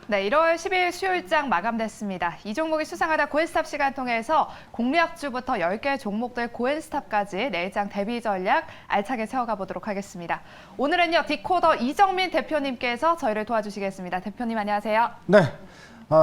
네, 1월 10일 수요일장 마감됐습니다. 이 종목이 수상하다 고엔스탑 시간 통해서 공략주부터 10개 종목들 고엔스탑까지 내일장 대비 전략 알차게 세워가 보도록 하겠습니다. 오늘은요, 디코더 이정민 대표님께서 저희를 도와주시겠습니다. 대표님 안녕하세요. 네,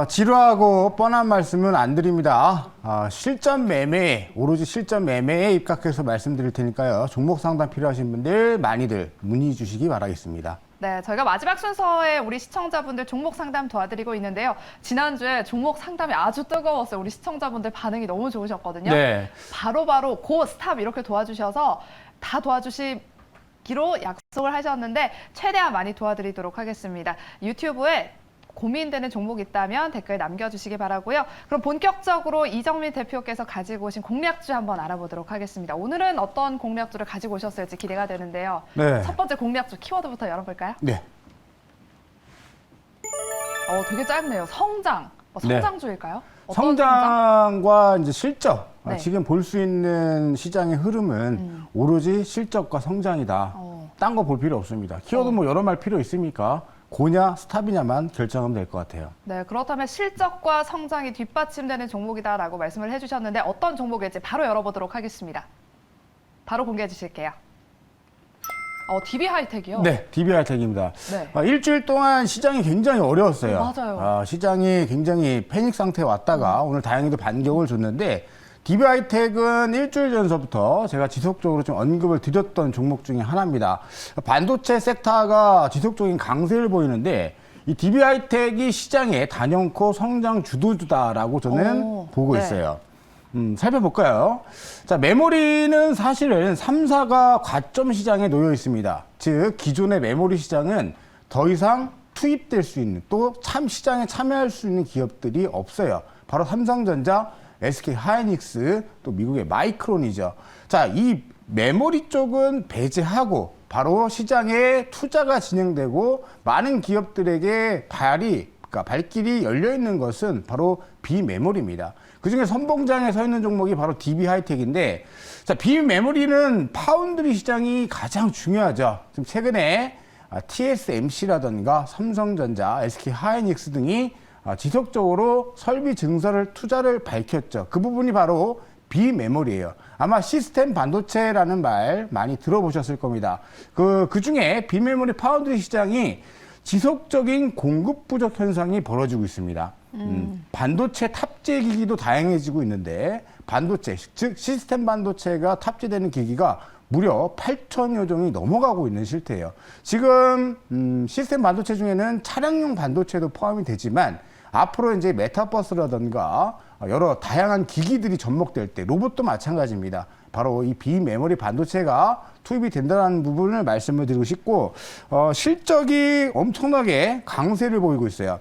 지루하고 뻔한 말씀은 안 드립니다. 실전 매매, 오로지 실전 매매에 입각해서 말씀드릴 테니까요. 종목 상담 필요하신 분들 많이들 문의 주시기 바라겠습니다. 네, 저희가 마지막 순서에 우리 시청자분들 종목 상담 도와드리고 있는데요. 지난주에 종목 상담이 아주 뜨거웠어요. 우리 시청자분들 반응이 너무 좋으셨거든요. 네. 바로바로 고 스탑 이렇게 도와주셔서 다 도와주시기로 약속을 하셨는데 최대한 많이 도와드리도록 하겠습니다. 유튜브에 고민되는 종목 있다면 댓글 남겨주시기 바라고요. 그럼 본격적으로 이정민 대표께서 가지고 오신 공략주 한번 알아보도록 하겠습니다. 오늘은 어떤 공략주를 가지고 오셨을지 기대가 되는데요. 네. 첫 번째 공략주 키워드부터 열어볼까요? 네. 되게 짧네요. 성장. 성장주일까요? 어떤 성장과 이제 실적, 네. 지금 볼 수 있는 시장의 흐름은 오로지 실적과 성장이다. 딴 거 볼 필요 없습니다. 키워드 뭐 여러 말 필요 있습니까? 고냐 스탑이냐만 결정하면 될 것 같아요. 네, 그렇다면 실적과 성장이 뒷받침되는 종목이다라고 말씀을 해주셨는데 어떤 종목일지 바로 열어보도록 하겠습니다. 바로 공개해 주실게요. DB 하이텍이요? 네, DB 하이텍입니다. 네. 일주일 동안 시장이 굉장히 어려웠어요. 맞아요. 시장이 굉장히 패닉 상태에 왔다가 오늘 다행히도 반격을 줬는데 DB 하이텍은 일주일 전서부터 제가 지속적으로 좀 언급을 드렸던 종목 중에 하나입니다. 반도체 섹터가 지속적인 강세를 보이는데 이 DB 하이텍이 시장의 단연코 성장 주도주다라고 저는 보고 네. 있어요. 살펴볼까요? 자, 메모리는 사실은 3사가 과점 시장에 놓여 있습니다. 즉, 기존의 메모리 시장은 더 이상 투입될 수 있는 또 시장에 참여할 수 있는 기업들이 없어요. 바로 삼성전자, SK 하이닉스, 또 미국의 마이크론이죠. 자, 이 메모리 쪽은 배제하고 바로 시장에 투자가 진행되고 많은 기업들에게 발길이 열려 있는 것은 바로 비메모리입니다. 그중에 선봉장에 서 있는 종목이 바로 DB 하이텍인데, 자, 비메모리는 파운드리 시장이 가장 중요하죠. 지금 최근에 TSMC라든가 삼성전자, SK 하이닉스 등이 지속적으로 설비 증설을 투자를 밝혔죠. 그 부분이 바로 비메모리예요. 아마 시스템 반도체라는 말 많이 들어보셨을 겁니다. 그 중에 비메모리 파운드리 시장이 지속적인 공급 부족 현상이 벌어지고 있습니다. 반도체 탑재 기기도 다양해지고 있는데 반도체, 즉 시스템 반도체가 탑재되는 기기가 무려 8천여 종이 넘어가고 있는 실태예요. 지금 시스템 반도체 중에는 차량용 반도체도 포함이 되지만 앞으로 이제 메타버스라든가 여러 다양한 기기들이 접목될 때 로봇도 마찬가지입니다. 바로 이 비메모리 반도체가 투입이 된다는 부분을 말씀을 드리고 싶고, 실적이 엄청나게 강세를 보이고 있어요.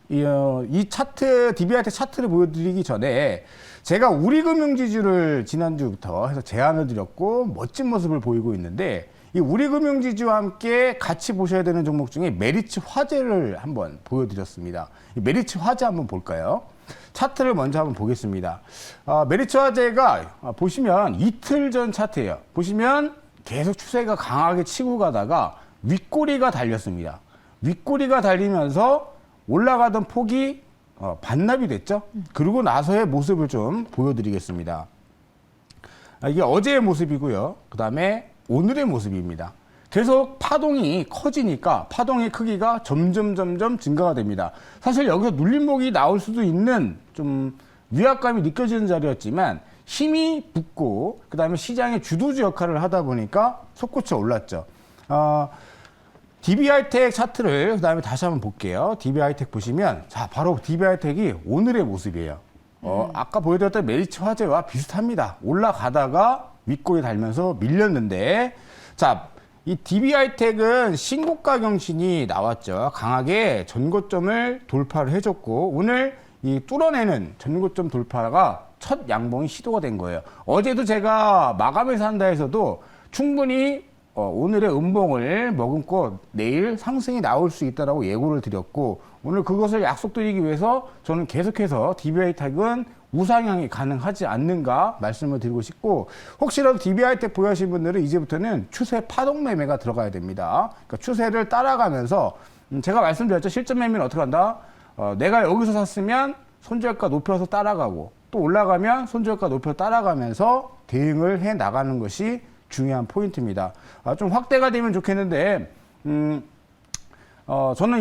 이 차트, DB 하이텍 차트를 보여드리기 전에 제가 우리금융지주를 지난주부터 해서 제안을 드렸고 멋진 모습을 보이고 있는데, 이 우리금융지주와 함께 같이 보셔야 되는 종목 중에 메리츠 화재를 한번 보여드렸습니다. 이 메리츠 화재 한번 볼까요? 차트를 먼저 한번 보겠습니다. 메리츠 화재가 보시면 이틀 전 차트예요. 보시면 계속 추세가 강하게 치고 가다가 윗꼬리가 달렸습니다. 윗꼬리가 달리면서 올라가던 폭이 반납이 됐죠. 그러고 나서의 모습을 좀 보여드리겠습니다. 이게 어제의 모습이고요. 그 다음에 오늘의 모습입니다. 계속 파동이 커지니까 파동의 크기가 점점 증가가 됩니다. 사실 여기서 눌림목이 나올 수도 있는 좀 위압감이 느껴지는 자리였지만 힘이 붙고 그 다음에 시장의 주도주 역할을 하다 보니까 솟구쳐 올랐죠. DB 하이텍 차트를 그 다음에 다시 한번 볼게요. DB 하이텍 보시면 자 바로 DB 하이텍이 오늘의 모습이에요. 아까 보여드렸던 메리츠 화재와 비슷합니다. 올라가다가 윗골이 달면서 밀렸는데, 자, 이 DB 하이텍은 신고가 경신이 나왔죠. 강하게 전고점을 돌파를 해줬고 오늘 이 뚫어내는 전고점 돌파가 첫 양봉이 시도가 된 거예요. 어제도 제가 마감해서 한다에서도 충분히 오늘의 음봉을 머금고 내일 상승이 나올 수 있다라고 예고를 드렸고 오늘 그것을 약속드리기 위해서 저는 계속해서 DB 하이텍은 우상향이 가능하지 않는가 말씀을 드리고 싶고, 혹시라도 DB 하이텍 보유하신 분들은 이제부터는 추세 파동 매매가 들어가야 됩니다. 그러니까 추세를 따라가면서 제가 말씀드렸죠. 실전 매매는 어떻게 한다? 내가 여기서 샀으면 손절가 높여서 따라가고 또 올라가면 손절가 높여서 따라가면서 대응을 해 나가는 것이 중요한 포인트입니다. 좀 확대가 되면 좋겠는데 저는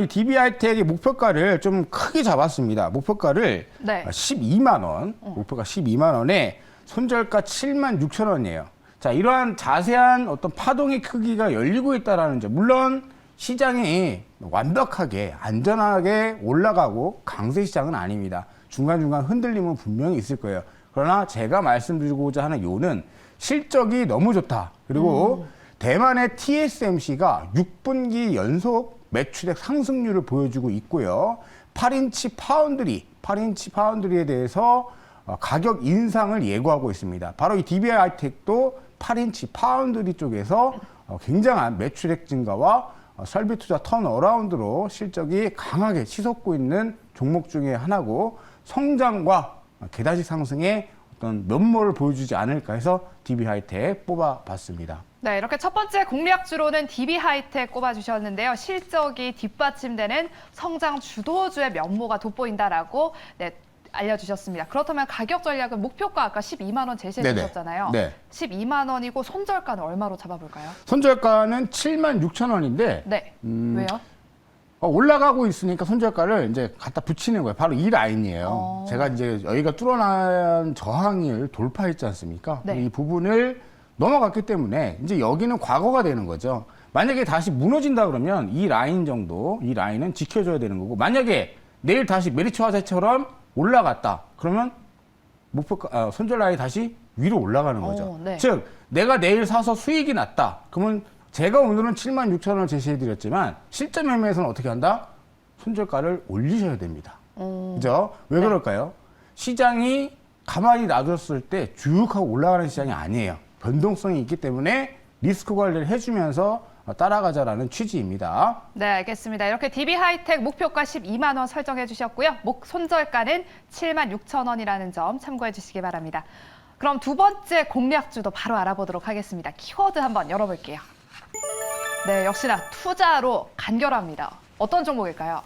이 DB하이텍의 목표가를 좀 크게 잡았습니다. 목표가를 네. 12만 원, 목표가 12만 원에 손절가 7만 6천 원이에요. 자, 이러한 자세한 어떤 파동의 크기가 열리고 있다라는 점. 물론 시장이 완벽하게 안전하게 올라가고 강세 시장은 아닙니다. 중간중간 흔들림은 분명히 있을 거예요. 그러나 제가 말씀드리고자 하는 요는 실적이 너무 좋다. 그리고 대만의 TSMC가 6분기 연속 매출액 상승률을 보여주고 있고요. 8인치 파운드리에 대해서 가격 인상을 예고하고 있습니다. 바로 이 DB하이텍도 8인치 파운드리 쪽에서 굉장한 매출액 증가와 설비 투자 턴어라운드로 실적이 강하게 치솟고 있는 종목 중에 하나고 성장과 계단식 상승의 어떤 면모를 보여주지 않을까 해서 DB하이텍 뽑아봤습니다. 네, 이렇게 첫 번째 공략주로는 DB하이텍 꼽아주셨는데요. 실적이 뒷받침되는 성장 주도주의 면모가 돋보인다라고 알려주셨습니다. 그렇다면 가격 전략은 목표가 아까 12만 원 제시해 주셨잖아요. 네. 12만 원이고 손절가는 얼마로 잡아볼까요? 손절가는 7만 6천 원인데 네, 왜요? 올라가고 있으니까 손절가를 이제 갖다 붙이는 거예요. 바로 이 라인이에요. 제가 이제 여기가 뚫어난 저항을 돌파했지 않습니까? 네. 이 부분을 넘어갔기 때문에 이제 여기는 과거가 되는 거죠. 만약에 다시 무너진다 그러면 이 라인 정도, 이 라인은 지켜줘야 되는 거고, 만약에 내일 다시 메리츠 화재처럼 올라갔다 그러면 목표 손절 라인이 다시 위로 올라가는 거죠. 네. 즉 내가 내일 사서 수익이 났다. 그러면 제가 오늘은 7만 6천 원을 제시해드렸지만 실전 매매에서는 어떻게 한다? 손절가를 올리셔야 됩니다. 그죠? 왜 그럴까요? 시장이 가만히 놔뒀을 때 쭉 하고 올라가는 시장이 아니에요. 변동성이 있기 때문에 리스크 관리를 해주면서 따라가자라는 취지입니다. 네, 알겠습니다. 이렇게 DB하이텍 목표가 12만 원 설정해 주셨고요. 손절가는 7만 6천 원이라는 점 참고해 주시기 바랍니다. 그럼 두 번째 공략주도 바로 알아보도록 하겠습니다. 키워드 한번 열어볼게요. 네, 역시나 투자로 간결합니다. 어떤 종목일까요?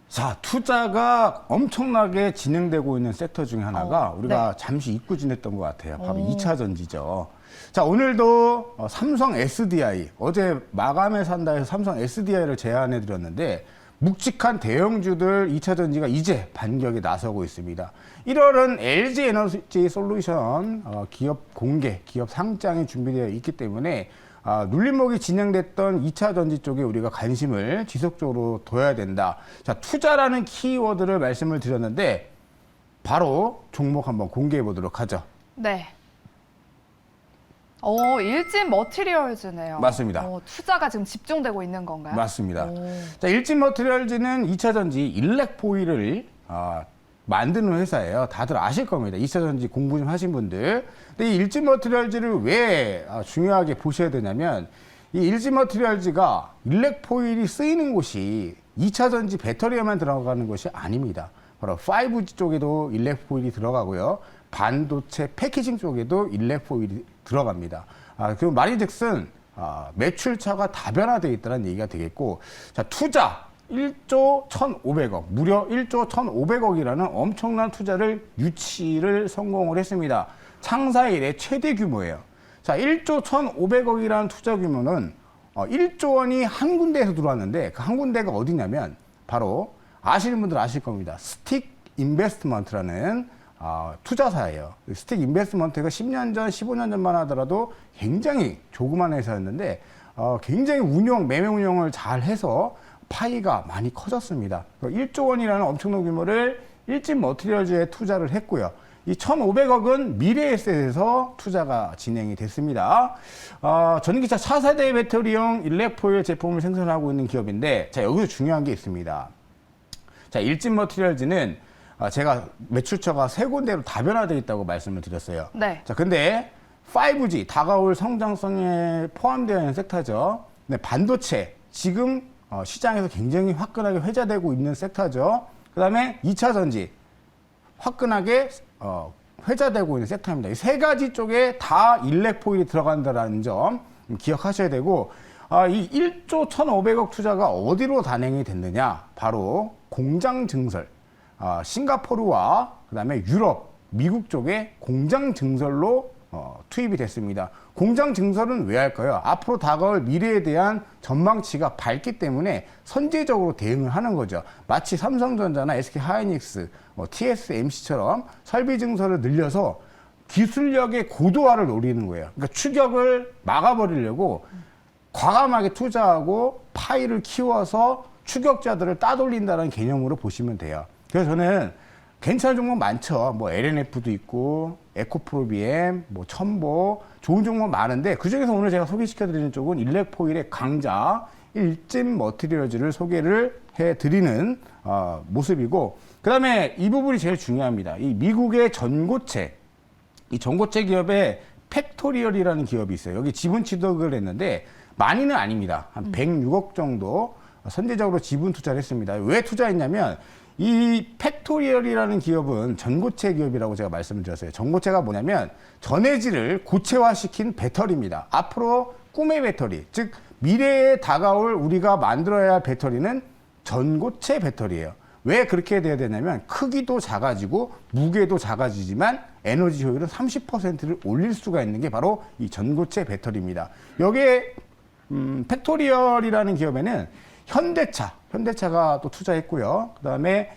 자, 투자가 엄청나게 진행되고 있는 섹터 중에 하나가 우리가 잠시 잊고 지냈던 것 같아요. 바로 2차 전지죠. 자, 오늘도 삼성 SDI, 어제 마감에 산다 해서 삼성 SDI를 제안해 드렸는데 묵직한 대형주들 2차 전지가 이제 반격에 나서고 있습니다. 1월은 LG 에너지 솔루션 기업 공개, 기업 상장이 준비되어 있기 때문에 눌림목이 진행됐던 2차 전지 쪽에 우리가 관심을 지속적으로 둬야 된다. 자, 투자라는 키워드를 말씀을 드렸는데 바로 종목 한번 공개해 보도록 하죠. 네. 일진 머티리얼즈네요. 맞습니다. 투자가 지금 집중되고 있는 건가요? 맞습니다. 자, 일진 머티리얼즈는 2차 전지 일렉포일을 만드는 회사예요. 다들 아실 겁니다. 2차 전지 공부 좀 하신 분들. 근데 이 일진 머티리얼즈를 왜 중요하게 보셔야 되냐면 이 일진 머티리얼즈가 일렉포일이 쓰이는 곳이 2차 전지 배터리에만 들어가는 것이 아닙니다. 바로 5G 쪽에도 일렉포일이 들어가고요. 반도체 패키징 쪽에도 일렉포일이 들어갑니다. 그 말인즉슨 매출처가 다변화되어 있다는 얘기가 되겠고, 자, 투자 1조 1,500억, 무려 1조 1,500억이라는 엄청난 투자를 유치를 성공을 했습니다. 창사 이래 최대 규모예요. 자, 1조 1,500억이라는 투자 규모는 1조 원이 한 군데에서 들어왔는데 그 한 군데가 어디냐면 바로 아시는 분들 아실 겁니다. 스틱 인베스트먼트라는 투자사예요. 스틱 인베스트먼트가 10년 전, 15년 전만 하더라도 굉장히 조그만 회사였는데 굉장히 매매 운영을 잘 해서 파이가 많이 커졌습니다. 1조 원이라는 엄청난 규모를 일진 머티리얼즈에 투자를 했고요. 이 1,500억은 미래에셋에서 투자가 진행이 됐습니다. 전기차 차세대 배터리용 일렉포일 제품을 생산하고 있는 기업인데, 자, 여기서 중요한 게 있습니다. 자, 일진 머티리얼즈는 제가 매출처가 세 군데로 다변화되어 있다고 말씀을 드렸어요. 네. 자, 근데 5G 다가올 성장성에 포함되어 있는 섹터죠. 네, 반도체 지금 시장에서 굉장히 화끈하게 회자되고 있는 섹터죠. 그다음에 2차 전지 화끈하게 회자되고 있는 섹터입니다. 이 세 가지 쪽에 다 일렉포일이 들어간다는 점 기억하셔야 되고, 이 1조 1,500억 투자가 어디로 단행이 됐느냐? 바로 공장 증설. 싱가포르와 그다음에 유럽, 미국 쪽에 공장 증설로 투입이 됐습니다. 공장 증설은 왜 할까요? 앞으로 다가올 미래에 대한 전망치가 밝기 때문에 선제적으로 대응을 하는 거죠. 마치 삼성전자나 SK하이닉스, TSMC처럼 설비 증설을 늘려서 기술력의 고도화를 노리는 거예요. 그러니까 추격을 막아버리려고 과감하게 투자하고 파이를 키워서 추격자들을 따돌린다는 개념으로 보시면 돼요. 그래서 저는 괜찮은 종목 많죠. 뭐 LNF도 있고 에코프로비엠, 뭐 첨보 좋은 종목 많은데 그중에서 오늘 제가 소개시켜드리는 쪽은 일렉포일의 강자 일진 머티리얼즈를 소개를 해드리는 모습이고, 그다음에 이 부분이 제일 중요합니다. 이 미국의 전고체, 이 전고체 기업에 팩토리얼이라는 기업이 있어요. 여기 지분 취득을 했는데 많이는 아닙니다. 한 106억 정도 선제적으로 지분 투자를 했습니다. 왜 투자했냐면 이 팩토리얼이라는 기업은 전고체 기업이라고 제가 말씀을 드렸어요. 전고체가 뭐냐면 전해질을 고체화시킨 배터리입니다. 앞으로 꿈의 배터리, 즉 미래에 다가올 우리가 만들어야 할 배터리는 전고체 배터리예요. 왜 그렇게 돼야 되냐면 크기도 작아지고 무게도 작아지지만 에너지 효율은 30%를 올릴 수가 있는 게 바로 이 전고체 배터리입니다. 여기에 팩토리얼이라는 기업에는 현대차가 또 투자했고요. 그다음에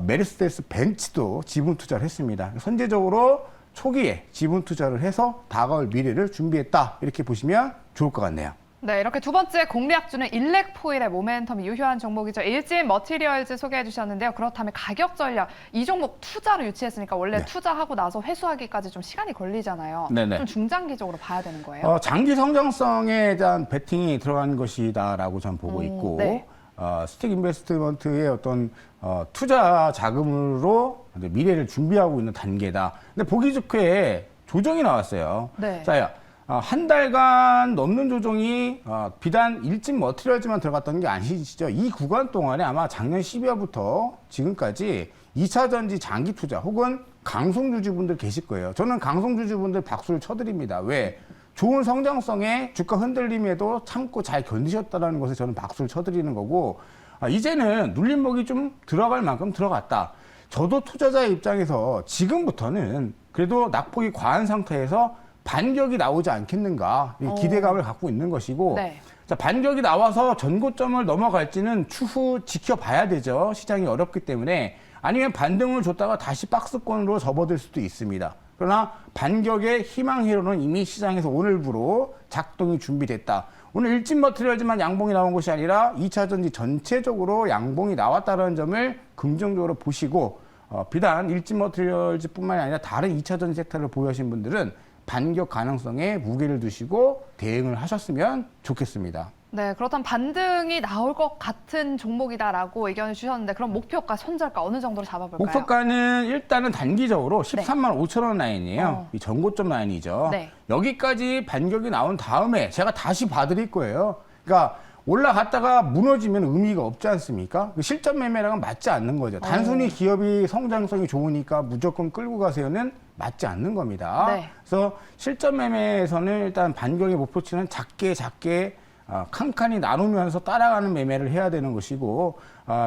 메르세데스 벤츠도 지분 투자를 했습니다. 선제적으로 초기에 지분 투자를 해서 다가올 미래를 준비했다, 이렇게 보시면 좋을 것 같네요. 네, 이렇게 두 번째 공략주는 일렉포일의 모멘텀이 유효한 종목이죠. 일진 머티리얼즈 소개해 주셨는데요. 그렇다면 가격 전략, 이 종목 투자로 유치했으니까 원래 네. 투자하고 나서 회수하기까지 좀 시간이 걸리잖아요. 네네. 좀 중장기적으로 봐야 되는 거예요. 장기 성장성에 대한 베팅이 들어간 것이다라고 저는 보고 있고, 네. 스틱 인베스트먼트의 어떤 투자 자금으로 이제 미래를 준비하고 있는 단계다. 근데 보기 좋게 조정이 나왔어요. 네. 자, 한 달간 넘는 조정이 비단 일진 머티리얼즈만 들어갔던 게 아니시죠? 이 구간 동안에 아마 작년 12월부터 지금까지 2차 전지 장기 투자 혹은 강성주주분들 계실 거예요. 저는 강성주주분들 박수를 쳐드립니다. 왜? 좋은 성장성에 주가 흔들림에도 참고 잘 견디셨다는 것에 저는 박수를 쳐드리는 거고, 이제는 눌림목이 좀 들어갈 만큼 들어갔다. 저도 투자자의 입장에서 지금부터는 그래도 낙폭이 과한 상태에서 반격이 나오지 않겠는가, 기대감을 갖고 있는 것이고, 네. 자, 반격이 나와서 전고점을 넘어갈지는 추후 지켜봐야 되죠. 시장이 어렵기 때문에. 아니면 반등을 줬다가 다시 박스권으로 접어들 수도 있습니다. 그러나 반격의 희망회로는 이미 시장에서 오늘부로 작동이 준비됐다. 오늘 일진 머티리얼즈만 양봉이 나온 것이 아니라 2차 전지 전체적으로 양봉이 나왔다는 점을 긍정적으로 보시고, 비단 일진 머티리얼즈뿐만이 아니라 다른 2차 전지 섹터를 보유하신 분들은 반격 가능성에 무게를 두시고 대응을 하셨으면 좋겠습니다. 네, 그렇다면 반등이 나올 것 같은 종목이다라고 의견을 주셨는데, 그럼 목표가, 손절가 어느 정도로 잡아볼까요? 목표가는 일단은 단기적으로 13만 5천 원 라인이에요. 이 전고점 라인이죠. 네. 여기까지 반격이 나온 다음에 제가 다시 봐드릴 거예요. 그러니까 올라갔다가 무너지면 의미가 없지 않습니까? 실전 매매랑은 맞지 않는 거죠. 단순히 기업이 성장성이 좋으니까 무조건 끌고 가세요는 맞지 않는 겁니다. 네. 그래서 실전 매매에서는 일단 반격의 목표치는 작게 칸칸이 나누면서 따라가는 매매를 해야 되는 것이고,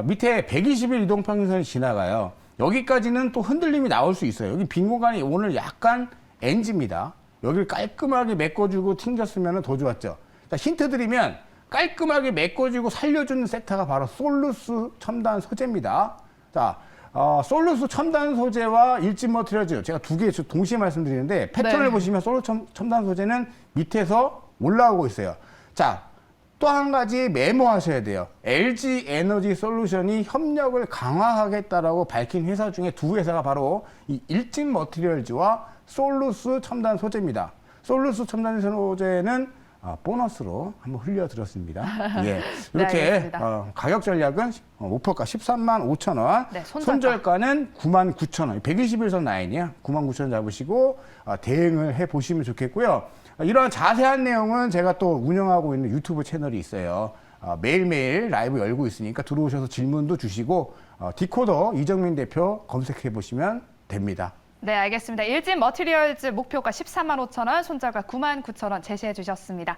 밑에 120일 이동평균선이 지나가요. 여기까지는 또 흔들림이 나올 수 있어요. 여기 빈 공간이 오늘 약간 NG입니다. 여기를 깔끔하게 메꿔주고 튕겼으면 더 좋았죠. 자, 힌트 드리면 깔끔하게 메꿔주고 살려주는 섹터가 바로 솔루스 첨단 소재입니다. 자, 솔루스 첨단 소재와 일진 머티리얼즈, 제가 두 개 동시에 말씀드리는데 패턴을 네. 보시면 솔루스 첨단 소재는 밑에서 올라오고 있어요. 자, 또 한 가지 메모하셔야 돼요. LG 에너지 솔루션이 협력을 강화하겠다라고 밝힌 회사 중에 두 회사가 바로 이 일진 머티리얼즈와 솔루스 첨단 소재입니다. 솔루스 첨단 소재는 보너스로 한번 흘려드렸습니다. 예. 이렇게 알겠습니다. 가격 전략은 목표가 13만 5천 원, 네, 손절가는 9만 9천 원, 121선 라인이요. 9만 9천 원 잡으시고 대응을 해보시면 좋겠고요. 이러한 자세한 내용은 제가 또 운영하고 있는 유튜브 채널이 있어요. 매일매일 라이브 열고 있으니까 들어오셔서 질문도 주시고 디코더 이정민 대표 검색해 보시면 됩니다. 네, 알겠습니다. 일진 머티리얼즈 목표가 14만 5천 원, 손절가 9만 9천 원 제시해 주셨습니다.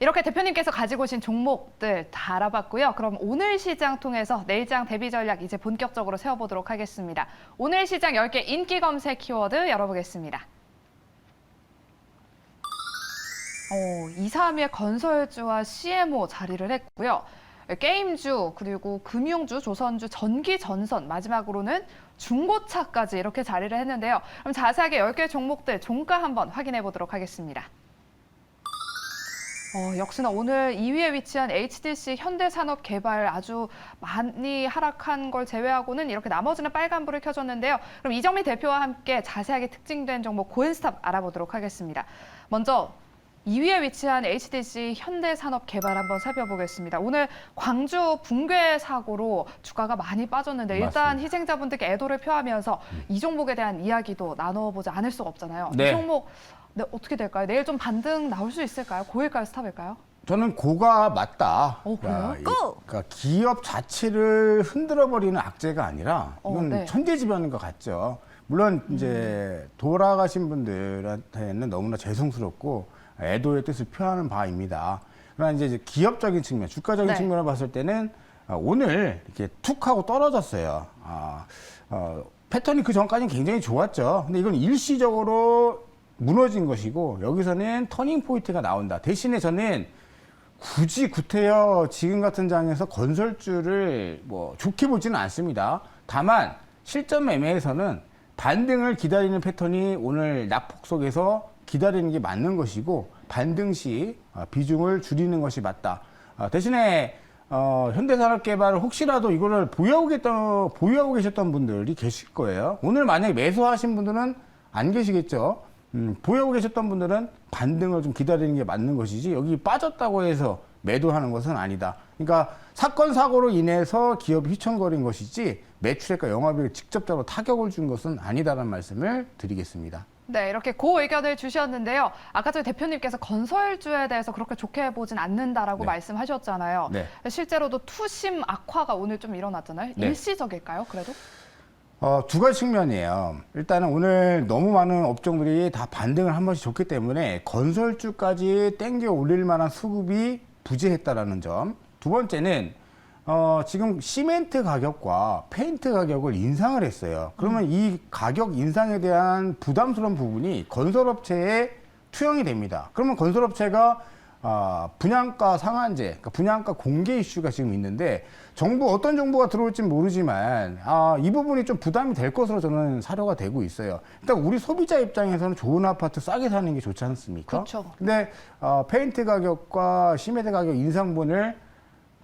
이렇게 대표님께서 가지고 오신 종목들 다 알아봤고요. 그럼 오늘 시장 통해서 내일장 대비 전략 이제 본격적으로 세워보도록 하겠습니다. 오늘 시장 10개 인기 검색 키워드 열어보겠습니다. 2, 3위에 건설주와 CMO 자리를 했고요. 게임주, 그리고 금융주, 조선주, 전기, 전선, 마지막으로는 중고차까지 이렇게 자리를 했는데요. 그럼 자세하게 10개 종목들 종가 한번 확인해 보도록 하겠습니다. 역시나 오늘 2위에 위치한 HDC 현대산업개발 아주 많이 하락한 걸 제외하고는 이렇게 나머지는 빨간불을 켜줬는데요. 그럼 이정미 대표와 함께 자세하게 특징된 종목 고엔스탑 알아보도록 하겠습니다. 먼저 2위에 위치한 HDC 현대산업개발 한번 살펴보겠습니다. 오늘 광주 붕괴 사고로 주가가 많이 빠졌는데 일단 맞습니다. 희생자분들께 애도를 표하면서 이 종목에 대한 이야기도 나눠보지 않을 수가 없잖아요. 네. 이 종목 네, 어떻게 될까요? 내일 좀 반등 나올 수 있을까요? 고일까요? 스탑일까요? 저는 고가 맞다. 그래요? 그러니까 기업 자체를 흔들어버리는 악재가 아니라 이건 네. 천재지변인 것 같죠. 물론 이제 돌아가신 분들한테는 너무나 죄송스럽고 애도의 뜻을 표하는 바입니다. 그러나 이제 기업적인 측면, 주가적인 네. 측면을 봤을 때는 오늘 이렇게 툭 하고 떨어졌어요. 패턴이 그 전까지는 굉장히 좋았죠. 근데 이건 일시적으로 무너진 것이고 여기서는 터닝 포인트가 나온다. 대신에 저는 굳이 구태여 지금 같은 장에서 건설주를 뭐 좋게 보지는 않습니다. 다만 실전 매매에서는 반등을 기다리는 패턴이 오늘 낙폭 속에서 기다리는 게 맞는 것이고 반등 시 비중을 줄이는 것이 맞다. 대신에 현대산업개발을 혹시라도 이거를 보유하고 계셨던 분들이 계실 거예요. 오늘 만약에 매수하신 분들은 안 계시겠죠. 보유하고 계셨던 분들은 반등을 좀 기다리는 게 맞는 것이지 여기 빠졌다고 해서 매도하는 것은 아니다. 그러니까 사건 사고로 인해서 기업이 휘청거린 것이지 매출액과 영업이익에 직접적으로 타격을 준 것은 아니다라는 말씀을 드리겠습니다. 네, 이렇게 고 의견을 주셨는데요. 아까 저희 대표님께서 건설주에 대해서 그렇게 좋게 보진 않는다라고 네. 말씀하셨잖아요. 네. 실제로도 투심 악화가 오늘 좀 일어났잖아요. 네. 일시적일까요, 그래도? 두 가지 측면이에요. 일단은 오늘 너무 많은 업종들이 다 반등을 한 번씩 줬기 때문에 건설주까지 땡겨 올릴 만한 수급이 부재했다라는 점. 두 번째는 지금 시멘트 가격과 페인트 가격을 인상을 했어요. 그러면 이 가격 인상에 대한 부담스러운 부분이 건설업체에 투영이 됩니다. 그러면 건설업체가 분양가 상한제, 그러니까 분양가 공개 이슈가 지금 있는데 어떤 정보가 들어올지는 모르지만 이 부분이 좀 부담이 될 것으로 저는 사료가 되고 있어요. 일단 우리 소비자 입장에서는 좋은 아파트 싸게 사는 게 좋지 않습니까? 그렇죠. 근데 페인트 가격과 시멘트 가격 인상분을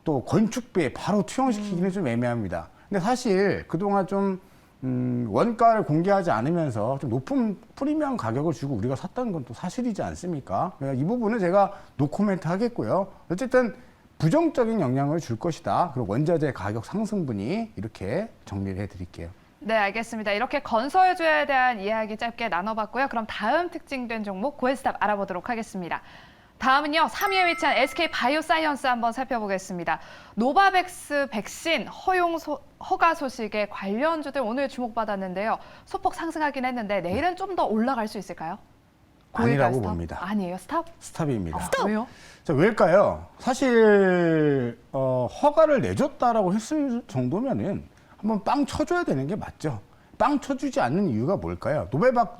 또 건축비에 바로 투영시키기는 좀 애매합니다. 근데 사실 그동안 좀 원가를 공개하지 않으면서 좀 높은 프리미엄 가격을 주고 우리가 샀다는 건 또 사실이지 않습니까? 이 부분은 제가 노코멘트 하겠고요. 어쨌든 부정적인 영향을 줄 것이다. 그리고 원자재 가격 상승분이 이렇게 정리를 해드릴게요. 네, 알겠습니다. 이렇게 건설주에 대한 이야기 짧게 나눠봤고요. 그럼 다음 특징된 종목 고엔스탑 알아보도록 하겠습니다. 다음은요, 3위에 위치한 SK 바이오사이언스 한번 살펴보겠습니다. 노바백스 백신 허가 소식에 관련주들 오늘 주목받았는데요. 소폭 상승하긴 했는데 내일은 좀 더 올라갈 수 있을까요? 아니라고 스탑? 봅니다. 아니에요, 스탑? 스탑입니다. 왜요? 자, 왜일까요? 사실 허가를 내줬다라고 했을 정도면은 한번 빵 쳐줘야 되는 게 맞죠. 빵 쳐주지 않는 이유가 뭘까요?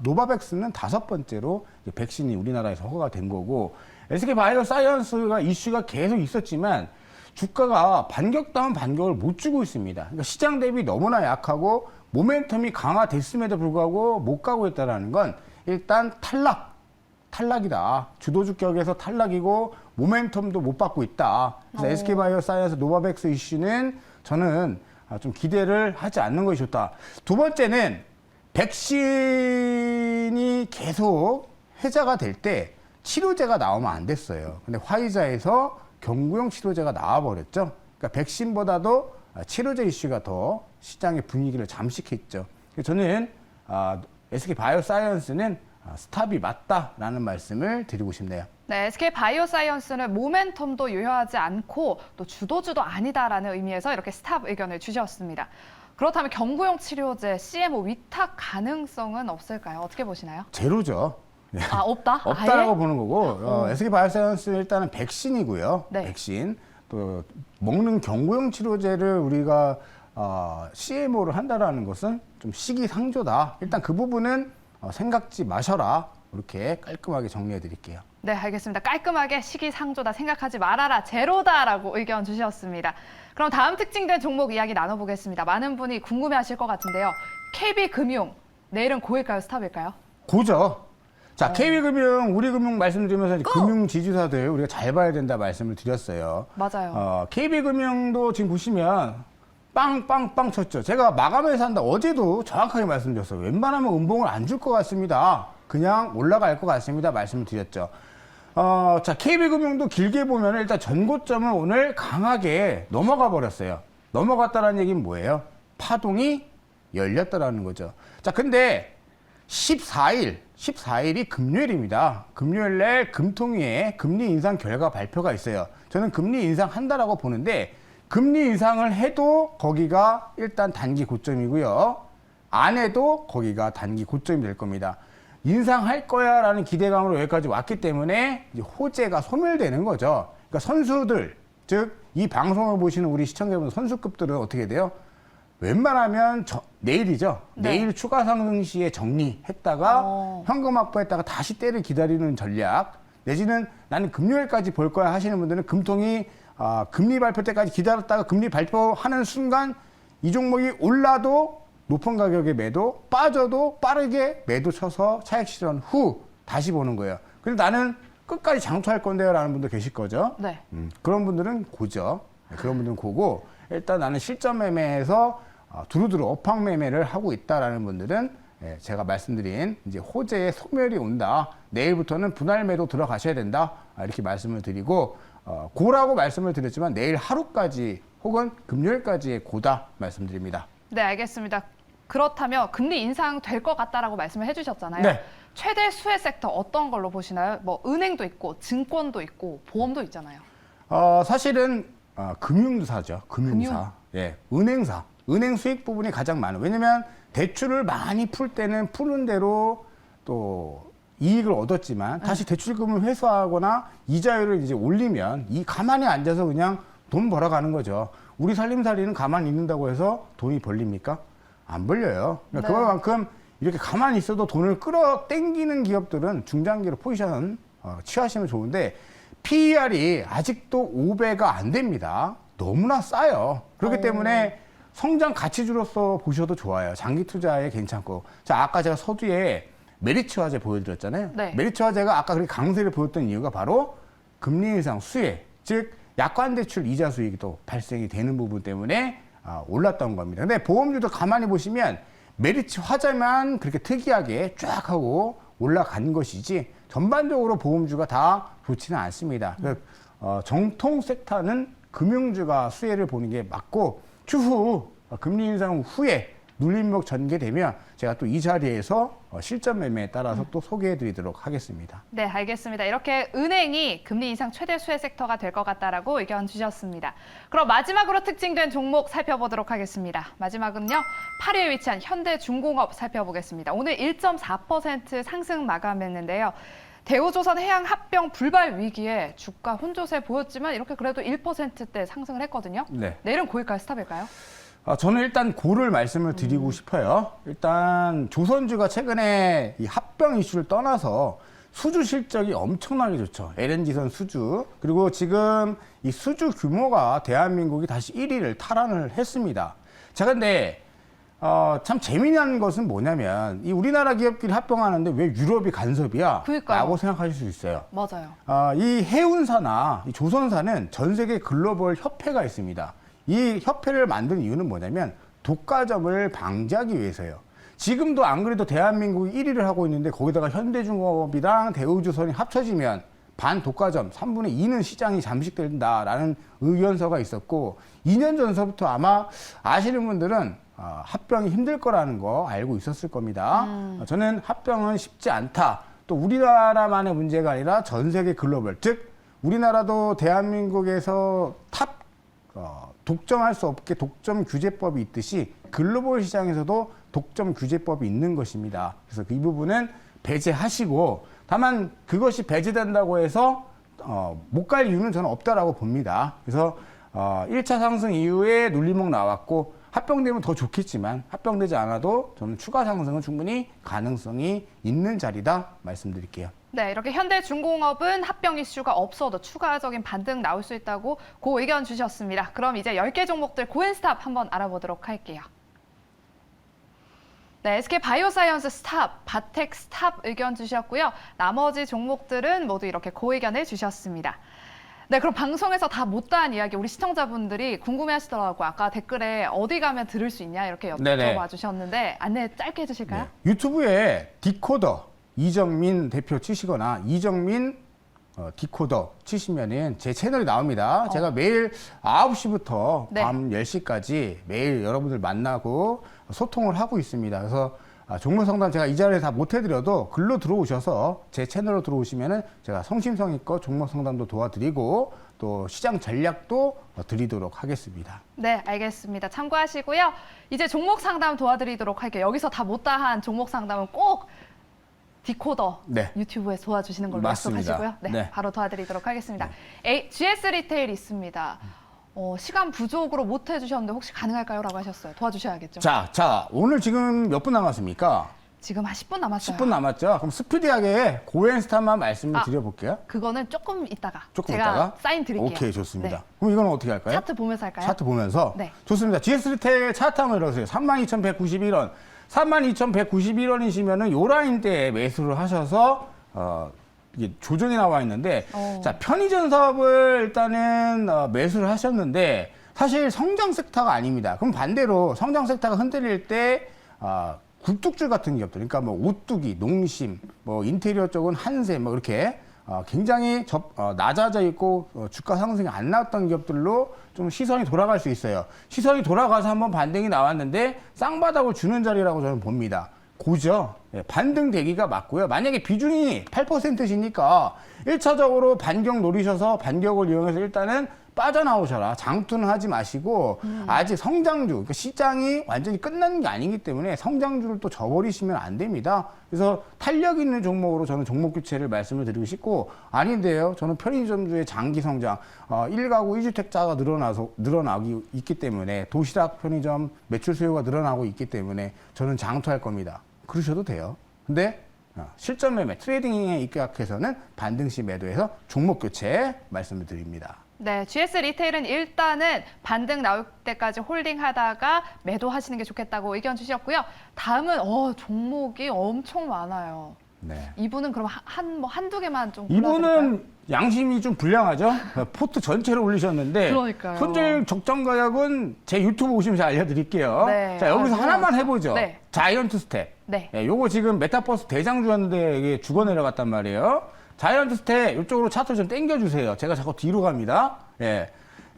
노바백스는 5번째로 백신이 우리나라에서 허가가 된 거고 SK 바이오사이언스가 이슈가 계속 있었지만 주가가 반격 다운 반격을 못 주고 있습니다. 그러니까 시장 대비 너무나 약하고 모멘텀이 강화됐음에도 불구하고 못 가고 있다는 건 일단 탈락이다. 주도주격에서 탈락이고 모멘텀도 못 받고 있다. 그래서 SK 바이오사이언스 노바백스 이슈는 저는 좀 기대를 하지 않는 것이 좋다. 두 번째는 백신이 계속 해자가 될 때 치료제가 나오면 안 됐어요. 근데 화이자에서 경구용 치료제가 나와버렸죠. 그러니까 백신보다도 치료제 이슈가 더 시장의 분위기를 잠식했죠. 그래서 저는 SK 바이오사이언스는 스탑이 맞다라는 말씀을 드리고 싶네요. 네, SK 바이오사이언스는 모멘텀도 유효하지 않고 또 주도주도 아니다라는 의미에서 이렇게 스탑 의견을 주셨습니다. 그렇다면 경구용 치료제 CMO 위탁 가능성은 없을까요? 어떻게 보시나요? 제로죠. 아, 없다? 없다라고 아예? 보는 거고 SK바이오사이언스는 일단은 백신이고요. 네. 백신 또 먹는 경구용 치료제를 우리가 CMO를 한다라는 것은 좀 시기상조다. 일단 그 부분은 생각지 마셔라. 이렇게 깔끔하게 정리해 드릴게요. 네, 알겠습니다. 깔끔하게 시기상조다 생각하지 말아라 제로다라고 의견 주셨습니다. 그럼 다음 특징된 종목 이야기 나눠보겠습니다. 많은 분이 궁금해하실 것 같은데요. KB금융 내일은 고일까요, 스탑일까요? 고죠. 자, KB금융, 우리금융 말씀드리면서 이제 금융 지주사들 우리가 잘 봐야 된다 말씀을 드렸어요. 맞아요. KB금융도 지금 보시면 빵빵빵 쳤죠. 제가 마감해서 한다 어제도 정확하게 말씀드렸어요. 웬만하면 음봉을 안 줄 것 같습니다. 그냥 올라갈 것 같습니다. 말씀을 드렸죠. 자, KB금융도 길게 보면 일단 전고점을 오늘 강하게 넘어가 버렸어요. 넘어갔다는 얘기는 뭐예요? 파동이 열렸다라는 거죠. 자, 근데 14일이 금요일입니다. 금요일 날 금통위에 금리 인상 결과 발표가 있어요. 저는 금리 인상한다라고 보는데 금리 인상을 해도 거기가 일단 단기 고점이고요. 안 해도 거기가 단기 고점이 될 겁니다. 인상할 거야 라는 기대감으로 여기까지 왔기 때문에 이제 호재가 소멸되는 거죠. 그러니까 선수들, 즉 이 방송을 보시는 우리 시청자분 선수급들은 어떻게 돼요? 웬만하면 내일이죠. 네. 내일 추가 상승 시에 정리했다가 현금 확보했다가 다시 때를 기다리는 전략 내지는 나는 금요일까지 볼 거야 하시는 분들은 금통이 금리 발표 때까지 기다렸다가 금리 발표하는 순간 이 종목이 올라도 높은 가격에 매도, 빠져도 빠르게 매도 쳐서 차익 실현 후 다시 보는 거예요. 근데 나는 끝까지 장투할 건데요 라는 분도 계실 거죠. 네. 그런 분들은 고죠. 그런 분들은 고고 일단 나는 실전 매매에서 두루두루 업황 매매를 하고 있다라는 분들은 제가 말씀드린 이제 호재의 소멸이 온다. 내일부터는 분할 매도 들어가셔야 된다. 이렇게 말씀을 드리고 고라고 말씀을 드렸지만 내일 하루까지 혹은 금요일까지의 고다 말씀드립니다. 네, 알겠습니다. 그렇다면 금리 인상 될 것 같다라고 말씀을 해주셨잖아요. 네. 최대 수혜 섹터 어떤 걸로 보시나요? 뭐 은행도 있고 증권도 있고 보험도 있잖아요. 사실은 금융사죠. 금융사. 예, 은행사. 은행 수익 부분이 가장 많아요. 왜냐면 대출을 많이 풀 때는 푸는 대로 또 이익을 얻었지만 다시 대출금을 회수하거나 이자율을 이제 올리면 이 가만히 앉아서 그냥 돈 벌어가는 거죠. 우리 살림살이는 가만히 있는다고 해서 돈이 벌립니까? 안 벌려요. 그러니까 네. 그만큼 이렇게 가만히 있어도 돈을 끌어당기는 기업들은 중장기로 포지션 취하시면 좋은데 PER이 아직도 5배가 안 됩니다. 너무나 싸요. 그렇기 때문에 성장 가치주로서 보셔도 좋아요. 장기 투자에 괜찮고. 자, 아까 제가 서두에 메리츠 화재 보여드렸잖아요. 네. 메리츠 화재가 아까 그렇게 강세를 보였던 이유가 바로 금리 인상 수혜, 즉 약관 대출 이자 수익이 또 발생이 되는 부분 때문에 올랐던 겁니다. 근데 보험주도 가만히 보시면 메리츠 화재만 그렇게 특이하게 쫙 하고 올라간 것이지 전반적으로 보험주가 다 좋지는 않습니다. 정통 섹터는 금융주가 수혜를 보는 게 맞고 추후 금리 인상 후에 눌림목 전개되면 제가 또 이 자리에서 실전 매매에 따라서 또 소개해 드리도록 하겠습니다. 네, 알겠습니다. 이렇게 은행이 금리 인상 최대 수혜 섹터가 될 것 같다라고 의견 주셨습니다. 그럼 마지막으로 특징된 종목 살펴보도록 하겠습니다. 마지막은요, 8위에 위치한 현대중공업 살펴보겠습니다. 오늘 1.4% 상승 마감했는데요. 대우조선 해양 합병 불발 위기에 주가 혼조세 보였지만 이렇게 그래도 1%대 상승을 했거든요. 네. 내일은 고일까요, 스탑일까요? 저는 일단 고를 말씀을 드리고 싶어요. 일단 조선주가 최근에 이 합병 이슈를 떠나서 수주 실적이 엄청나게 좋죠. LNG선 수주. 그리고 지금 이 수주 규모가 대한민국이 다시 1위를 탈환을 했습니다. 자, 근데 참 재미난 것은 뭐냐면 이 우리나라 기업끼리 합병하는데 왜 유럽이 간섭이야? 그러니까요. 라고 생각하실 수 있어요. 맞아요. 이 해운사나 이 조선사는 전 세계 글로벌 협회가 있습니다. 이 협회를 만든 이유는 뭐냐면 독과점을 방지하기 위해서요. 지금도 안 그래도 대한민국이 1위를 하고 있는데 거기다가 현대중공업이랑 대우조선이 합쳐지면 반독과점 3분의 2는 시장이 잠식된다라는 의견서가 있었고 2년 전서부터 아마 아시는 분들은 합병이 힘들 거라는 거 알고 있었을 겁니다. 저는 합병은 쉽지 않다. 또 우리나라만의 문제가 아니라 전 세계 글로벌, 즉 우리나라도 대한민국에서 탑 독점할 수 없게 독점 규제법이 있듯이 글로벌 시장에서도 독점 규제법이 있는 것입니다. 그래서 이 부분은 배제하시고, 다만 그것이 배제된다고 해서 못 갈 이유는 저는 없다라고 봅니다. 그래서 1차 상승 이후에 눌림목 나왔고 합병되면 더 좋겠지만 합병되지 않아도 저는 추가 상승은 충분히 가능성이 있는 자리다 말씀드릴게요. 네, 이렇게 현대중공업은 합병 이슈가 없어도 추가적인 반등 나올 수 있다고 고 의견 주셨습니다. 그럼 이제 10개 종목들 고엔스탑 한번 알아보도록 할게요. 네, SK바이오사이언스 스탑, 바텍 스탑 의견 주셨고요. 나머지 종목들은 모두 이렇게 고 의견을 주셨습니다. 네, 그럼 방송에서 다 못다한 이야기 우리 시청자분들이 궁금해하시더라고요. 아까 댓글에 어디 가면 들을 수 있냐 이렇게 네네. 여쭤봐 주셨는데 안내 짧게 해주실까요? 네. 유튜브에 디코더 이정민 대표 치시거나 이정민 디코더 치시면은 제 채널이 나옵니다. 제가 매일 9시부터 네. 밤 10시까지 매일 여러분들 만나고 소통을 하고 있습니다. 그래서 종목 상담 제가 이 자리에 다 못 해드려도 글로 들어오셔서 제 채널로 들어오시면은 제가 성심성의껏 종목 상담도 도와드리고 또 시장 전략도 드리도록 하겠습니다. 네, 알겠습니다. 참고하시고요. 이제 종목 상담 도와드리도록 할게요. 여기서 다 못다한 종목 상담은 꼭 디코더 네. 유튜브에서 도와주시는 걸로 맞습니다. 약속하시고요. 네, 네. 바로 도와드리도록 하겠습니다. GS 리테일 있습니다. 시간 부족으로 못 해주셨는데 혹시 가능할까요? 라고 하셨어요. 도와주셔야겠죠. 자, 오늘 지금 몇 분 남았습니까? 지금 한 10분 남았어요. 10분 남았죠? 그럼 스피디하게 고엔스탑만 말씀을 드려볼게요. 그거는 조금 이따가 조금 제가 이따가? 사인 드릴게요. 오케이, 좋습니다. 네. 그럼 이거는 어떻게 할까요? 차트 보면서 할까요? 차트 보면서? 네. 좋습니다. GS 리테일 차트 한번 열어주세요. 32,191원. 32,191원이시면은 요 라인대에 매수를 하셔서, 이게 조정이 나와 있는데, 자, 편의점 사업을 일단은 매수를 하셨는데, 사실 성장 섹터가 아닙니다. 그럼 반대로 성장 섹터가 흔들릴 때, 굴뚝줄 같은 기업들, 그러니까 뭐 오뚜기, 농심, 뭐 인테리어 쪽은 한세, 뭐 이렇게 굉장히 낮아져 있고 주가 상승이 안 나왔던 기업들로 좀 시선이 돌아갈 수 있어요. 시선이 돌아가서 한번 반등이 나왔는데 쌍바닥을 주는 자리라고 저는 봅니다. 고죠. 예, 반등 대기가 맞고요. 만약에 비중이 8%시니까 1차적으로 반격 노리셔서 반격을 이용해서 일단은 빠져나오셔라. 장투는 하지 마시고 아직 성장주, 그러니까 시장이 완전히 끝나는 게 아니기 때문에 성장주를 또 저버리시면 안 됩니다. 그래서 탄력 있는 종목으로 저는 종목 교체를 말씀을 드리고 싶고, 아닌데요. 저는 편의점주의 장기 성장, 1가구 1주택자가 늘어나기 있기 때문에 도시락 편의점 매출 수요가 늘어나고 있기 때문에 저는 장투할 겁니다. 그러셔도 돼요. 근데 실전 매매, 트레이딩에 입각해서는 반등 시 매도해서 종목 교체 말씀을 드립니다. 네, GS 리테일은 일단은 반등 나올 때까지 홀딩하다가 매도하시는 게 좋겠다고 의견 주셨고요. 다음은 종목이 엄청 많아요. 네. 이분은 그럼 한두 개만 좀 골라드릴까요? 이분은 양심이 좀 불량하죠. 포트 전체를 올리셨는데 그러니까요. 현재 적정 가격은 제 유튜브 오시면 제가 알려드릴게요. 네. 자, 여기서 하나만 좋았어. 해보죠. 네. 자이언트 스텝. 네. 예, 요거 지금 메타버스 대장주였는데 이게 죽어 내려갔단 말이에요. 자이언트 스텝 이쪽으로 차트를 좀 당겨주세요. 제가 자꾸 뒤로 갑니다. 예.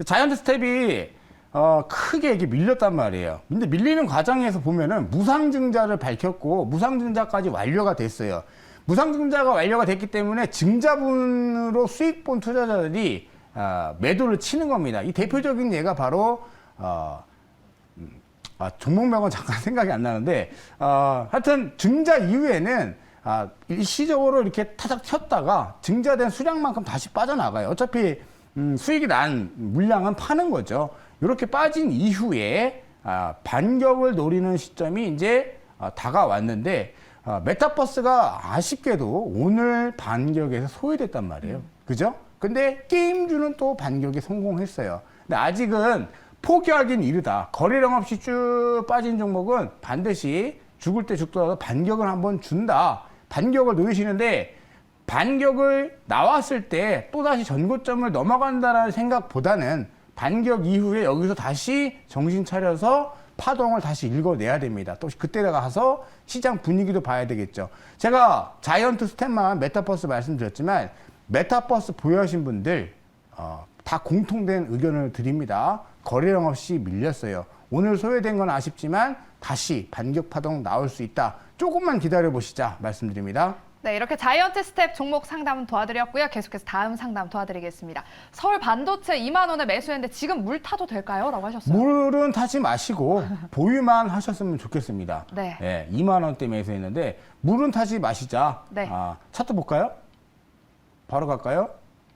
자이언트 스텝이 크게 이렇게 밀렸단 말이에요. 근데 밀리는 과정에서 보면은 무상증자를 밝혔고 무상증자까지 완료가 됐어요. 무상증자가 완료가 됐기 때문에 증자분으로 수익 본 투자자들이 매도를 치는 겁니다. 이 대표적인 예가 바로 종목명은 잠깐 생각이 안 나는데 하여튼 증자 이후에는 일시적으로 이렇게 타작 튀었다가 증자된 수량만큼 다시 빠져나가요. 어차피 수익이 난 물량은 파는 거죠. 이렇게 빠진 이후에 반격을 노리는 시점이 이제 다가왔는데 메타버스가 아쉽게도 오늘 반격에서 소외됐단 말이에요. 그죠? 근데 게임주는 또 반격에 성공했어요. 근데 아직은 포기하긴 이르다. 거래량 없이 쭉 빠진 종목은 반드시 죽을 때 죽더라도 반격을 한번 준다. 반격을 노리시는데 반격을 나왔을 때 또다시 전고점을 넘어간다는 생각보다는 반격 이후에 여기서 다시 정신 차려서 파동을 다시 읽어내야 됩니다. 또 그때 가서 시장 분위기도 봐야 되겠죠. 제가 자이언트 스텝만 메타버스 말씀드렸지만 메타버스 보유하신 분들 다 공통된 의견을 드립니다. 거래량 없이 밀렸어요. 오늘 소외된 건 아쉽지만 다시 반격 파동 나올 수 있다. 조금만 기다려 보시자 말씀드립니다. 네, 이렇게 자이언트 스텝 종목 상담 도와드렸고요. 계속해서 다음 상담 도와드리겠습니다. 서울 반도체 2만 원에 매수했는데 지금 물 타도 될까요? 라고 하셨어요. 물은 타지 마시고 보유만 하셨으면 좋겠습니다. 네. 예, 2만 원대 매수했는데 물은 타지 마시자. 네. 차트 볼까요? 바로 갈까요?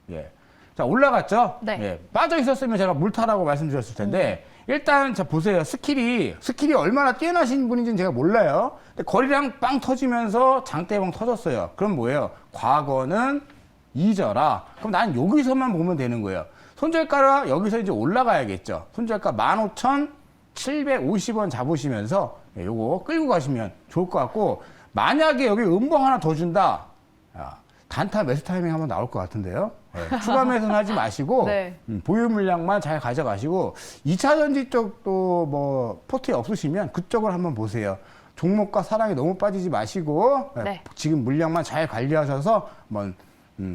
예. 자, 올라갔죠? 네. 예. 빠져 있었으면 제가 물 타라고 말씀드렸을 텐데 일단 자 보세요. 스킬이 얼마나 뛰어나신 분인지는 제가 몰라요. 근데 거리랑 빵 터지면서 장대봉 터졌어요. 그럼 뭐예요? 과거는 잊어라. 그럼 난 여기서만 보면 되는 거예요. 손절가가 여기서 이제 올라가야겠죠. 손절가 15,750원 잡으시면서 요거 끌고 가시면 좋을 것 같고, 만약에 여기 음봉 하나 더 준다. 단타 매수 타이밍 한번 나올 것 같은데요. 네, 추가 매수는 하지 마시고 네. 보유 물량만 잘 가져가시고 2차 전지 쪽도 뭐 포트에 없으시면 그쪽을 한번 보세요. 종목과 사랑이 너무 빠지지 마시고 네. 지금 물량만 잘 관리하셔서 한번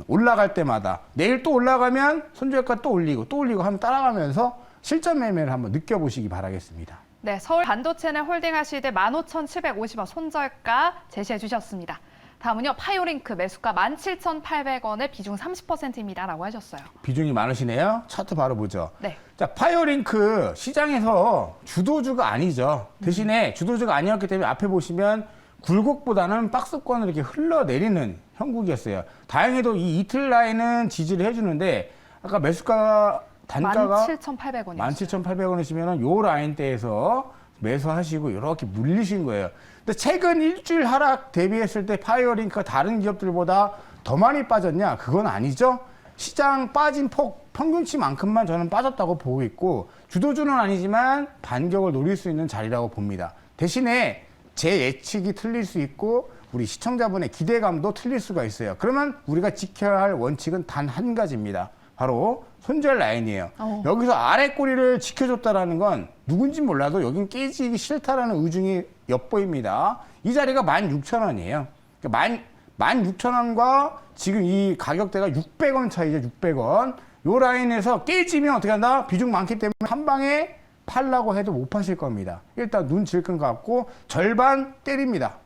올라갈 때마다 내일 또 올라가면 손절가 또 올리고 하면 따라가면서 실전 매매를 한번 느껴보시기 바라겠습니다. 네, 서울 반도체는 홀딩 하시되 15,750원 손절가 제시해 주셨습니다. 다음은요, 파이오링크 매수가 17,800원에 비중 30%입니다. 라고 하셨어요. 비중이 많으시네요. 차트 바로 보죠. 네. 자, 파이어링크 시장에서 주도주가 아니죠. 대신에 주도주가 아니었기 때문에 앞에 보시면 굴곡보다는 박스권을 이렇게 흘러내리는 형국이었어요. 다행히도 이 이틀 라인은 지지를 해주는데 아까 매수가 단가가 17,800원이었어요. 17,800원이시면 요 라인대에서 매수하시고 이렇게 물리신 거예요. 근데 최근 일주일 하락 대비했을 때 파이어링크가 다른 기업들보다 더 많이 빠졌냐? 그건 아니죠. 시장 빠진 폭 평균치만큼만 저는 빠졌다고 보고 있고, 주도주는 아니지만 반격을 노릴 수 있는 자리라고 봅니다. 대신에 제 예측이 틀릴 수 있고 우리 시청자분의 기대감도 틀릴 수가 있어요. 그러면 우리가 지켜야 할 원칙은 단 한 가지입니다. 바로 손절 라인이에요. 여기서 아래 꼬리를 지켜줬다라는 건 누군지 몰라도 여긴 깨지기 싫다라는 의중이 엿보입니다. 이 자리가 16,000원이에요. 그러니까 16,000원과 지금 이 가격대가 600원 차이죠. 600원. 요 라인에서 깨지면 어떻게 한다? 비중 많기 때문에 한 방에 팔라고 해도 못 파실 겁니다. 일단 눈 질끈 갖고 절반 때립니다.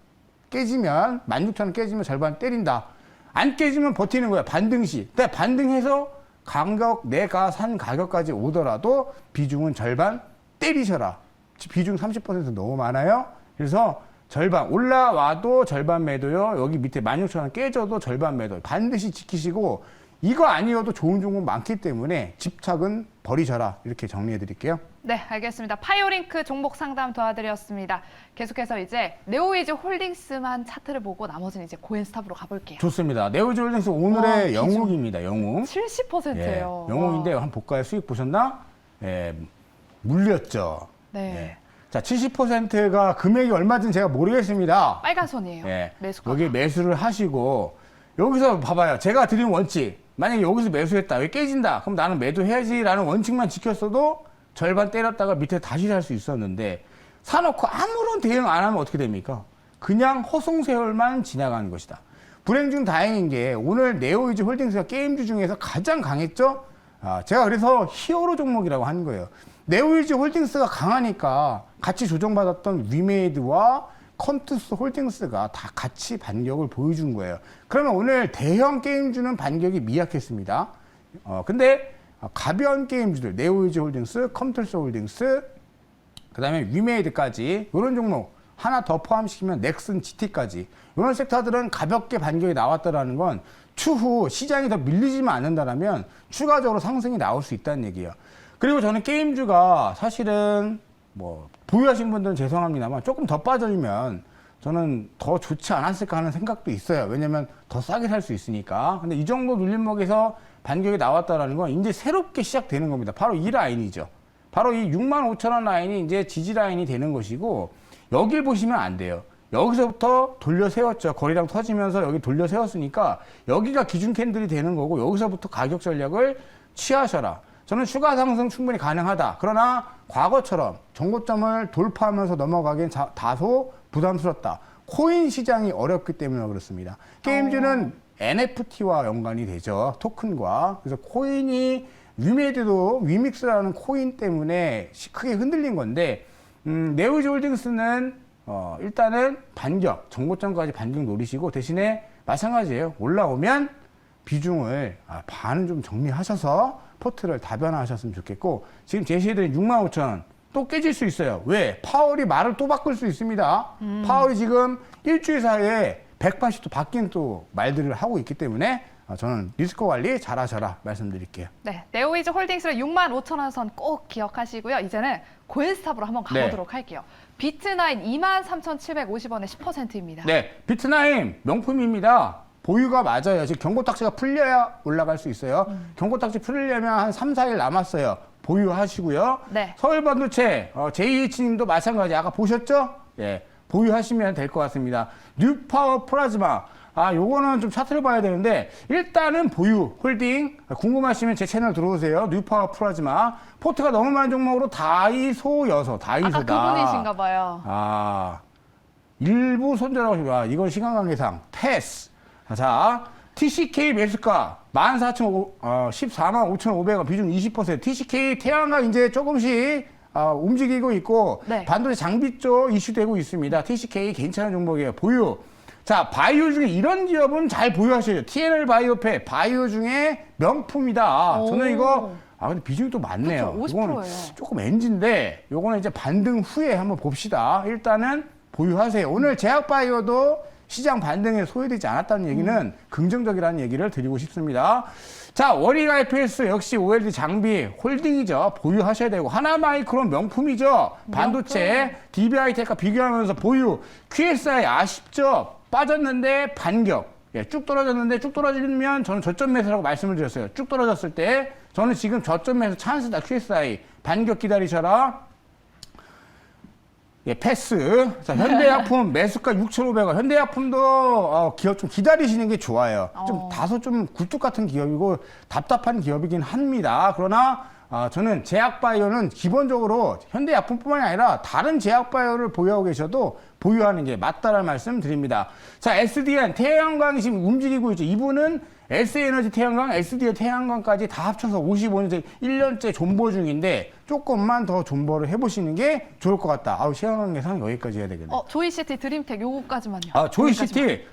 깨지면 16,000원 깨지면 절반 때린다. 안 깨지면 버티는 거야. 반등시. 근데 반등해서 가격 내가 산 가격까지 오더라도 비중은 절반 때리셔라. 비중 30% 너무 많아요. 그래서 절반 올라와도 절반 매도요. 여기 밑에 16,000원 깨져도 절반 매도. 반드시 지키시고, 이거 아니어도 좋은 종목 많기 때문에 집착은 버리셔라. 이렇게 정리해 드릴게요. 네, 알겠습니다. 파이오링크 종목 상담 도와드렸습니다. 계속해서 이제 네오이즈 홀딩스만 차트를 보고 나머지는 이제 고엔스탑으로 가볼게요. 좋습니다. 네오이즈 홀딩스 오늘의 와, 비중. 영웅입니다. 영웅. 70%예요. 영웅인데 한번 볼까요? 수익 보셨나? 예, 물렸죠. 네. 예. 자, 70%가 금액이 얼마인지 제가 모르겠습니다. 빨간 선이에요. 예. 매수가. 여기 매수를 하시고, 여기서 봐봐요. 제가 드린 원칙. 만약에 여기서 매수했다. 왜 깨진다. 그럼 나는 매도해야지라는 원칙만 지켰어도 절반 때렸다가 밑에 다시 살 수 있었는데, 사놓고 아무런 대응 안 하면 어떻게 됩니까? 그냥 허송세월만 지나가는 것이다. 불행 중 다행인 게 오늘 네오이즈 홀딩스가 게임주 중에서 가장 강했죠? 제가 그래서 히어로 종목이라고 하는 거예요. 네오이즈 홀딩스가 강하니까 같이 조정받았던 위메이드와 컨투스 홀딩스가 다 같이 반격을 보여준 거예요. 그러면 오늘 대형 게임주는 반격이 미약했습니다. 근데 가벼운 게임주들, 네오이즈 홀딩스, 컨투스 홀딩스, 그 다음에 위메이드까지 이런 종목 하나 더 포함시키면 넥슨 GT까지 이런 섹터들은 가볍게 반격이 나왔다라는 건 추후 시장이 더 밀리지만 않는다면 추가적으로 상승이 나올 수 있다는 얘기예요. 그리고 저는 게임주가 사실은 뭐 보유하신 분들은 죄송합니다만 조금 더 빠져주면 저는 더 좋지 않았을까 하는 생각도 있어요. 왜냐면 더 싸게 살 수 있으니까. 근데 이 정도 눌림목에서 반격이 나왔다라는 건 이제 새롭게 시작되는 겁니다. 바로 이 라인이죠. 바로 이 65,000원 라인이 이제 지지 라인이 되는 것이고, 여길 보시면 안 돼요. 여기서부터 돌려 세웠죠. 거리랑 터지면서 여기 돌려 세웠으니까 여기가 기준 캔들이 되는 거고, 여기서부터 가격 전략을 취하셔라. 저는 추가 상승 충분히 가능하다. 그러나 과거처럼 정고점을 돌파하면서 넘어가기엔 다소 부담스럽다. 코인 시장이 어렵기 때문에 그렇습니다. 게임주는 NFT와 연관이 되죠. 토큰과. 그래서 코인이 위메이드도 위믹스라는 코인 때문에 크게 흔들린 건데, 네오이즈 홀딩스는 일단은 반격, 정고점까지 반격 노리시고, 대신에 마찬가지예요. 올라오면 비중을 반은 좀 정리하셔서 포트를 다변화하셨으면 좋겠고, 지금 제시해드린 65,000원 또 깨질 수 있어요. 왜? 파월이 말을 또 바꿀 수 있습니다. 파월이 지금 일주일 사이에 180도 바뀐 또 말들을 하고 있기 때문에 저는 리스크 관리 잘하셔라 말씀드릴게요. 네, 네오이즈 홀딩스를 65,000원 선 꼭 기억하시고요. 이제는 고엔스탑으로 한번 가보도록 할게요. 비트나인 23,750원에 10%입니다. 네, 비트나인 명품입니다. 보유가 맞아요. 지금 경고딱지가 풀려야 올라갈 수 있어요. 경고딱지 풀리려면 한 3, 4일 남았어요. 보유하시고요. 네. 서울반도체 JH님도 마찬가지. 아까 보셨죠? 예, 보유하시면 될 것 같습니다. 뉴파워 플라즈마. 요거는 좀 차트를 봐야 되는데 일단은 보유, 홀딩. 궁금하시면 제 채널 들어오세요. 뉴파워 플라즈마. 포트가 너무 많은 종목으로 다이소여서 다이소다. 아까 그분이신가 봐요. 일부 손절하고 싶어. 이건 시간관계상 패스. 자, TCK 매수가 145,500원 비중 20%. TCK 태양광 이제 조금씩 움직이고 있고 네. 반도체 장비 쪽 이슈되고 있습니다. TCK 괜찮은 종목이에요. 보유. 자, 바이오 중에 이런 기업은 잘 보유하셔요. TNL 바이오페 바이오 중에 명품이다. 저는 이거 근데 비중이 또 많네요. 그렇죠, 50%예요. 이거는 조금 엔진데 요거는 이제 반등 후에 한번 봅시다. 일단은 보유하세요. 오늘 제약바이오도 시장 반등에 소외되지 않았다는 얘기는 긍정적이라는 얘기를 드리고 싶습니다. 자, 워링 IPS 역시 OLED 장비 홀딩이죠. 보유하셔야 되고, 하나마이크론 명품이죠. 반도체 DBI텍과 비교하면서 보유. QSI 아쉽죠. 빠졌는데 반격. 예, 쭉 떨어졌는데 쭉 떨어지면 저는 저점 매수라고 말씀을 드렸어요. 쭉 떨어졌을 때 저는 지금 저점 매수 찬스다. QSI 반격 기다리셔라. 예, 패스. 자, 현대약품 매수가 6,500원. 현대약품도 기업 좀 기다리시는 게 좋아요. 좀 다소 좀 굴뚝 같은 기업이고 답답한 기업이긴 합니다. 그러나 저는 제약바이오는 기본적으로 현대약품뿐만이 아니라 다른 제약바이오를 보유하고 계셔도 보유하는 게 맞다라는 말씀 드립니다. 자, SDN 태양광이 지금 움직이고 있죠. 이분은 S에너지 태양광, SDN 태양광까지 다 합쳐서 55년째, 1년째 존버 중인데 조금만 더 존버를 해보시는 게 좋을 것 같다. 시간 관계상 여기까지 해야 되겠네. 조이시티, 드림텍 요거까지만요.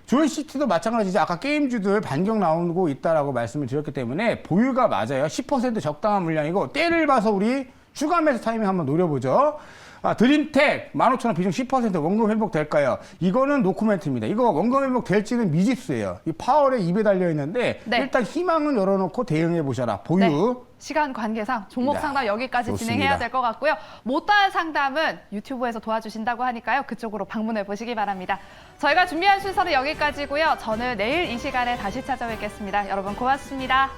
조이시티도 마찬가지죠. 아까 게임주들 반격 나오고 있다라고 말씀을 드렸기 때문에 보유가 맞아요. 10% 적당한 물량이고 때를 봐서 우리 추가 매수 타이밍 한번 노려보죠. 드림텍 15,000원 비중 10% 원금 회복 될까요? 이거는 노코멘트입니다. 이거 원금 회복 될지는 미지수예요. 이 파월에 입에 달려 있는데 네. 일단 희망은 열어놓고 대응해 보셔라. 보유. 네. 시간 관계상 종목 네, 상담 여기까지 좋습니다. 진행해야 될 것 같고요. 못다한 상담은 유튜브에서 도와주신다고 하니까요. 그쪽으로 방문해 보시기 바랍니다. 저희가 준비한 순서는 여기까지고요. 저는 내일 이 시간에 다시 찾아뵙겠습니다. 여러분 고맙습니다.